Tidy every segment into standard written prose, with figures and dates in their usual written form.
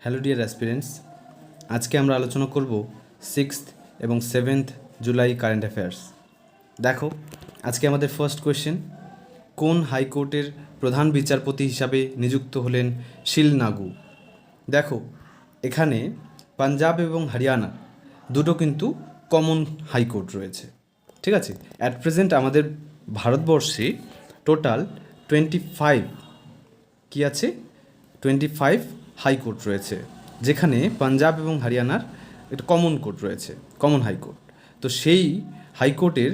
Hello dear aspirants, আজকে আমরা আলোচনা করব 6th এবং 7th জুলাই কারেন্ট অ্যাফেয়ার্স। দেখো, আজকে আমাদের ফার্স্ট কোয়েশ্চেন, কোন হাইকোর্টের প্রধান বিচারপতি হিসাবে নিযুক্ত হলেন শিল নাগু? দেখো, এখানে পাঞ্জাব এবং হরিয়ানা দুটো কিন্তু কমন হাইকোর্ট রয়েছে, ঠিক আছে। অ্যাট প্রেজেন্ট আমাদের ভারতবর্ষে টোটাল 25 কি আছে 25 হাইকোর্ট রয়েছে, যেখানে পাঞ্জাব এবং হরিয়ানার একটা কমন কোর্ট রয়েছে, কমন হাইকোর্ট। তো সেই হাইকোর্টের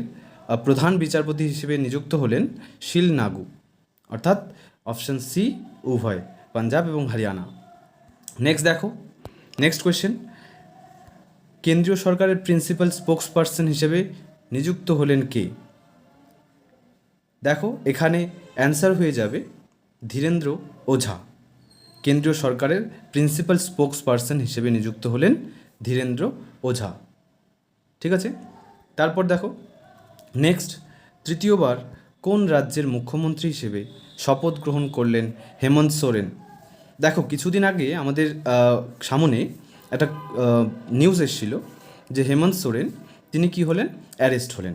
প্রধান বিচারপতি হিসেবে নিযুক্ত হলেন শিল নাগু, অর্থাৎ অপশন সি উভয়, পাঞ্জাব এবং হরিয়ানা। নেক্সট দেখো, নেক্সট কোয়েশ্চেন, কেন্দ্রীয় সরকারের প্রিন্সিপাল স্পোক্স পারসন হিসেবে নিযুক্ত হলেন কে? দেখো, এখানে অ্যান্সার হয়ে যাবে ধীরেন্দ্র ওঝা। কেন্দ্রীয় সরকারের প্রিন্সিপাল স্পোক্স পারসন হিসেবে নিযুক্ত হলেন ধীরেন্দ্র ওঝা, ঠিক আছে। তারপর দেখো নেক্সট, তৃতীয়বার কোন রাজ্যের মুখ্যমন্ত্রী হিসেবে শপথ গ্রহণ করলেন হেমন্ত সোরেন? দেখো, কিছুদিন আগে আমাদের সামনে একটা নিউজ এসেছিল যে হেমন্ত সোরেন তিনি কি হলেন, অ্যারেস্ট হলেন।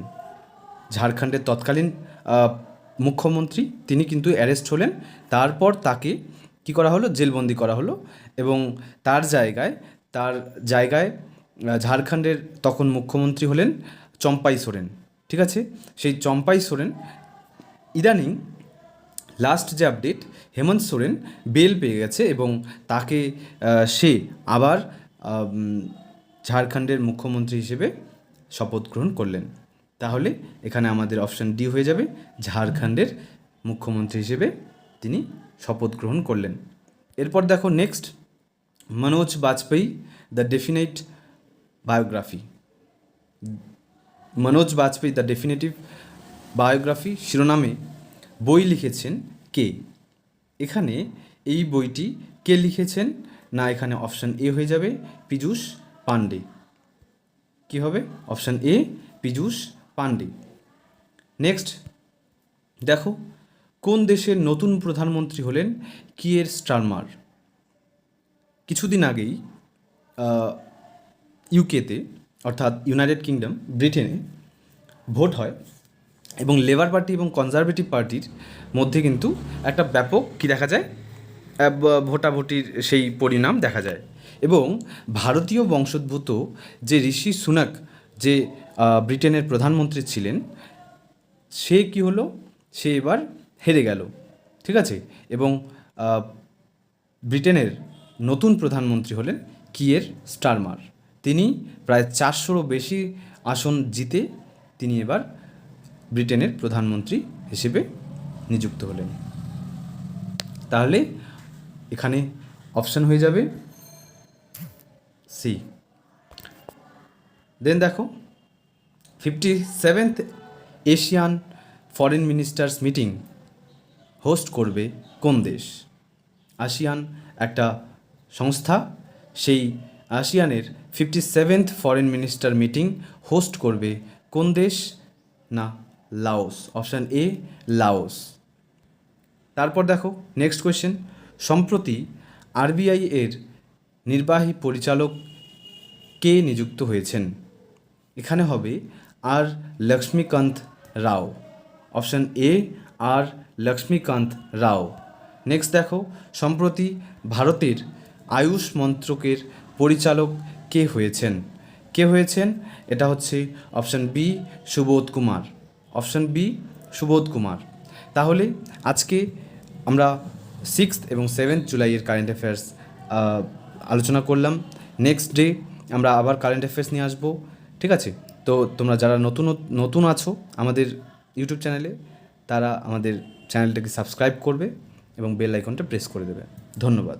ঝাড়খণ্ডের তৎকালীন মুখ্যমন্ত্রী তিনি কিন্তু অ্যারেস্ট হলেন, তারপর তাকে কি করা হলো, জেলবন্দি করা হলো, এবং তার জায়গায় ঝাড়খণ্ডের তখন মুখ্যমন্ত্রী হলেন চম্পাই সোরেন, ঠিক আছে। সেই চম্পাই সোরেন ইদানিং লাস্ট যে আপডেট, হেমন্ত সোরেন বেল পেয়ে গেছে এবং তাকে সে আবার ঝাড়খণ্ডের মুখ্যমন্ত্রী হিসেবে শপথ গ্রহণ করলেন। তাহলে এখানে আমাদের অপশন ডি হয়ে যাবে, ঝাড়খণ্ডের মুখ্যমন্ত্রী হিসেবে তিনি শপথ গ্রহণ করলেন। এরপর দেখো next, Manoj Bajpayee the definite biography. Manoj Bajpayee the definitive biography শিরোনামে বই লিখেছেন কে? এখানে এই বইটি কে লিখেছেন না, এখানে অপশান এ হয়ে যাবে পীযূষ পান্ডে। কী হবে? Option A Piyush Pandey. Next দেখো, কোন দেশের নতুন প্রধানমন্ত্রী হলেন কিয়ের স্টারমার? কিছুদিন আগেই ইউকেতে, অর্থাৎ ইউনাইটেড কিংডম, ব্রিটেনে ভোট হয় এবং লেবার পার্টি এবং কনজারভেটিভ পার্টির মধ্যে কিন্তু একটা ব্যাপক কী দেখা যায়, ভোটাভুটির সেই পরিণাম দেখা যায়। এবং ভারতীয় বংশোদ্ভূত যে ঋষি সুনাক, যে ব্রিটেনের প্রধানমন্ত্রী ছিলেন, সে কি হলো, সে এবার হেরে গেল, ঠিক আছে। এবং ব্রিটেনের নতুন প্রধানমন্ত্রী হলেন কিয়ের স্টারমার। তিনি প্রায় 400রও বেশি আসন জিতে তিনি এবার ব্রিটেনের প্রধানমন্ত্রী হিসেবে নিযুক্ত হলেন। তাহলে এখানে অপশান হয়ে যাবে সি। দেন দেখো, 57th Asian foreign ministers meeting host করবে কোন দেশ? আসিয়ান একটা সংস্থা, সেই আসিয়ানের 57th foreign minister meeting host করবে কোন দেশ? না, লাওস। Option A Laos. তারপর দেখো নেক্সট কোয়েশ্চেন, সম্প্রতি আরবিআই এর নির্বাহী পরিচালক কে নিযুক্ত হয়েছেন? এখানে হবে আর লক্ষ্মীকান্ত রাও। অপশান এ আর লক্ষ্মীকান্ত রাও। নেক্সট দেখো, সম্প্রতি ভারতের আয়ুষ মন্ত্রকের পরিচালক কে হয়েছেন? এটা হচ্ছে option B Subodh Kumar. Option B Subodh Kumar. তাহলে আজকে আমরা 6th এবং 7th জুলাইয়ের কারেন্ট অ্যাফেয়ার্স আলোচনা করলাম। নেক্সট ডে আমরা আবার কারেন্ট অ্যাফেয়ার্স নিয়ে আসবো, ঠিক আছে। তো তোমরা যারা নতুন আছো আমাদের ইউটিউব চ্যানেলে, তারা আমাদের চ্যানেলটাকে সাবস্ক্রাইব করবে এবং বেল আইকনটা প্রেস করে দেবে। ধন্যবাদ।